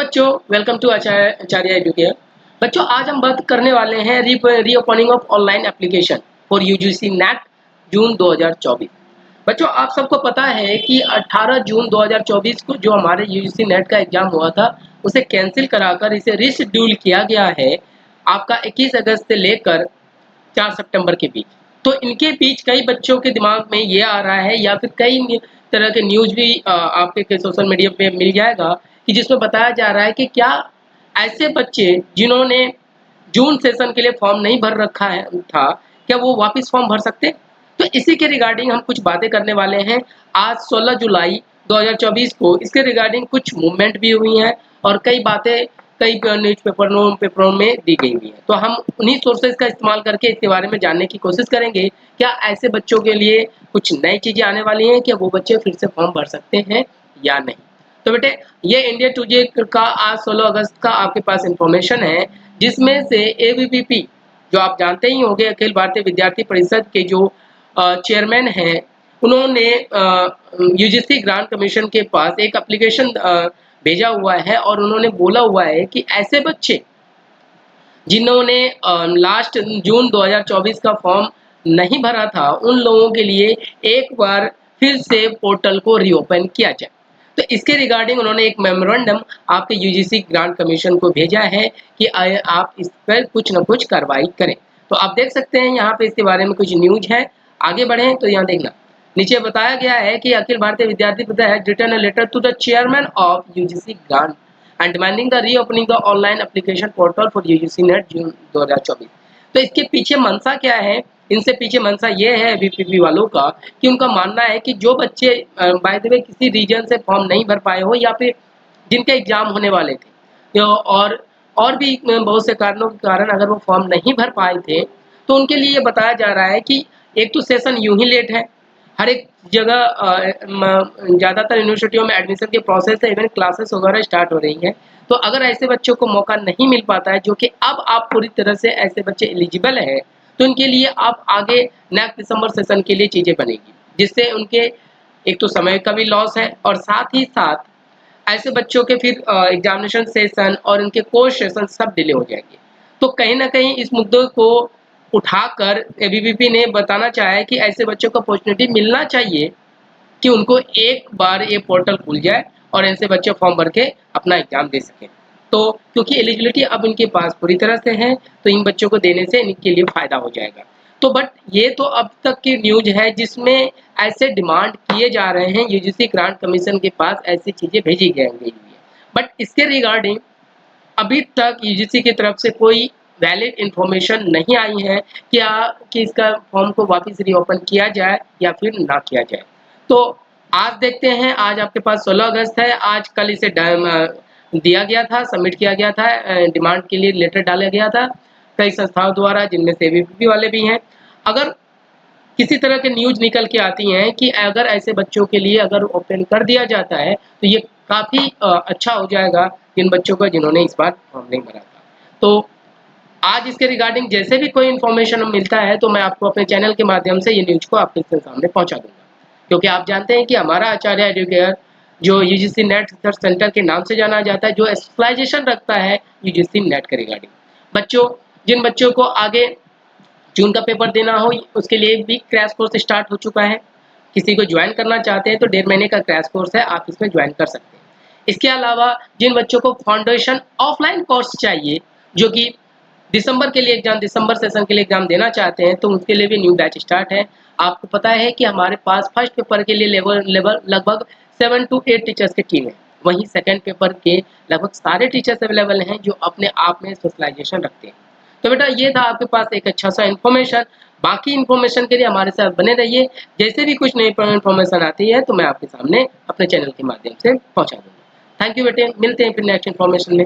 बच्चों, welcome to Acharya educare. बच्चों, आज हम बात करने वाले हैं reopening of online application for UGC NET June 2024। बच्चों, आप सबको पता है कि 18 जून 2024 को जो हमारे यूजीसी नेट का एग्जाम हुआ था उसे कैंसिल कराकर इसे रीशेड्यूल किया गया है आपका 21 अगस्त से लेकर 4 सितंबर के बीच। तो इनके बीच कई बच्चों के दिमाग में ये आ रहा है या फिर कई तरह के न्यूज़ भी आपके सोशल मीडिया पे मिल जाएगा कि जिसमें बताया जा रहा है कि क्या ऐसे बच्चे जिन्होंने जून सेशन के लिए फॉर्म नहीं भर रखा है था, क्या वो वापस फॉर्म भर सकते हैं? तो इसी के रिगार्डिंग हम कुछ बातें करने वाले हैं। आज 16 जुलाई 2024 को इसके रिगार्डिंग कुछ मूवमेंट भी हुई हैं और कई बातें कई पेपरों में दी गई हुई हैं। तो हम उन्हीं सोर्सेज का इस्तेमाल करके इसके बारे में जानने की कोशिश करेंगे, क्या ऐसे बच्चों के लिए कुछ नई चीज़ें आने वाली हैं, क्या वो बच्चे फिर से फॉर्म भर सकते हैं या नहीं। तो बेटे, ये इंडिया टुडे का आज 16 अगस्त का आपके पास इंफॉर्मेशन है, जिसमें से एबीवीपी जो आप जानते ही होंगे, अखिल भारतीय विद्यार्थी परिषद के जो चेयरमैन हैं, उन्होंने यूजीसी ग्रांट कमीशन के पास एक एप्लीकेशन भेजा हुआ है और उन्होंने बोला हुआ है कि ऐसे बच्चे जिन्होंने लास्ट जून 2024 का फॉर्म नहीं भरा था, उन लोगों के लिए एक बार फिर से पोर्टल को रीओपन किया जाए। तो इसके रिगार्डिंग उन्होंने एक मेमोरेंडम आपके यूजीसी ग्रांट कमीशन को भेजा है कि आप इस पर कुछ न कुछ कार्रवाई करें। तो आप देख सकते हैं यहाँ पे इसके बारे में कुछ न्यूज है। आगे बढ़ें तो यहाँ देखना, नीचे बताया गया है कि अखिल Bharatiya Vidyarthi Parishad has written a letter to the chairman of UGC grant and demanding the reopening the online application portal for UGC NET June 2024। तो इसके पीछे मंशा क्या है? इनसे पीछे मंशा ये है बीपीपी वालों का कि उनका मानना है कि जो बच्चे बाय द वे किसी रीजन से फॉर्म नहीं भर पाए हो या फिर जिनके एग्जाम होने वाले थे और भी बहुत से कारणों के कारण अगर वो फॉर्म नहीं भर पाए थे, तो उनके लिए ये बताया जा रहा है कि एक तो सेशन यूं ही लेट है, हर एक जगह ज़्यादातर यूनिवर्सिटियों में एडमिशन के प्रोसेस है, इवन क्लासेस वगैरह स्टार्ट हो रही हैं। तो अगर ऐसे बच्चों को मौका नहीं मिल पाता है, जो कि अब आप पूरी तरह से ऐसे बच्चे एलिजिबल हैं, तो इनके लिए आप आगे नेक्स्ट दिसंबर सेशन के लिए चीज़ें बनेगी, जिससे उनके एक तो समय का भी लॉस है और साथ ही साथ ऐसे बच्चों के फिर एग्जामिनेशन सेशन और उनके कोर्स सेशन सब डिले हो जाएंगे। तो कहीं ना कहीं इस मुद्दे को उठाकर एबीवीपी ने बताना चाहा है कि ऐसे बच्चों को अपॉर्चुनिटी मिलना चाहिए कि उनको एक बार ये पोर्टल खुल जाए और ऐसे बच्चे फॉर्म भर के अपना एग्जाम दे सकें। तो क्योंकि एलिजिबिलिटी अब इनके पास पूरी तरह से है, तो इन बच्चों को देने से इनके लिए फ़ायदा हो जाएगा। तो बट ये तो अब तक की न्यूज है जिसमें ऐसे डिमांड किए जा रहे हैं, यूजीसी ग्रांट कमीशन के पास ऐसी चीज़ें भेजी गई हुई है। बट इसके रिगार्डिंग अभी तक यूजीसी की तरफ से कोई वैलिड इंफॉर्मेशन नहीं आई है कि इसका फॉर्म को वापस रीओपन किया जाए या फिर ना किया जाए। तो आज देखते हैं, आज आपके पास 16 अगस्त है, आज कल इसे दिया गया था, सबमिट किया गया था, डिमांड के लिए लेटर डाला गया था कई संस्थाओं द्वारा, जिनमें से एबीवीपी वाले भी हैं। अगर किसी तरह के न्यूज़ निकल के आती हैं कि अगर ऐसे बच्चों के लिए अगर ओपन कर दिया जाता है, तो ये काफ़ी अच्छा हो जाएगा जिन बच्चों को जिन्होंने इस बार फॉर्म नहीं भरा था। तो आज इसके रिगार्डिंग जैसे भी कोई इन्फॉर्मेशन मिलता है, तो मैं आपको अपने चैनल के माध्यम से ये न्यूज़ को आपके सामने पहुँचा दूँगा। क्योंकि आप जानते हैं कि हमारा आचार्य एजुकेयर जो यूजीसी नेट रिसर्च सेंटर के नाम से जाना जाता है, जो स्पेशलाइजेशन रखता है यूजीसी नेट के रिगार्डिंग। बच्चों, जिन बच्चों को आगे जून का पेपर देना हो, उसके लिए भी क्रैश कोर्स स्टार्ट हो चुका है। किसी को ज्वाइन करना चाहते हैं तो 1.5 महीने का क्रैश कोर्स है, आप इसमें ज्वाइन कर सकते हैं। इसके अलावा जिन बच्चों को फाउंडेशन ऑफलाइन कोर्स चाहिए, जो कि दिसंबर के लिए एग्जाम, दिसंबर सेशन के लिए एग्जाम देना चाहते हैं, तो उनके लिए भी न्यू बैच स्टार्ट है। आपको पता है कि हमारे पास फर्स्ट पेपर के लिए लेवल लगभग 7 to 8 टीचर्स की टीम है। वहीं सेकंड पेपर के लगभग सारे टीचर्स अवेलेबल हैं जो अपने आप में स्पेशलाइजेशन रखते हैं। तो बेटा, ये था आपके पास एक अच्छा सा इन्फॉर्मेशन। बाकी इन्फॉर्मेशन के लिए हमारे साथ बने रहिए। जैसे भी कुछ नई इन्फॉर्मेशन आती है तो मैं आपके सामने अपने चैनल के माध्यम से पहुंचा दूंगा। थैंक यू बेटे, मिलते हैं फिर नेक्स्ट इन्फॉर्मेशन में।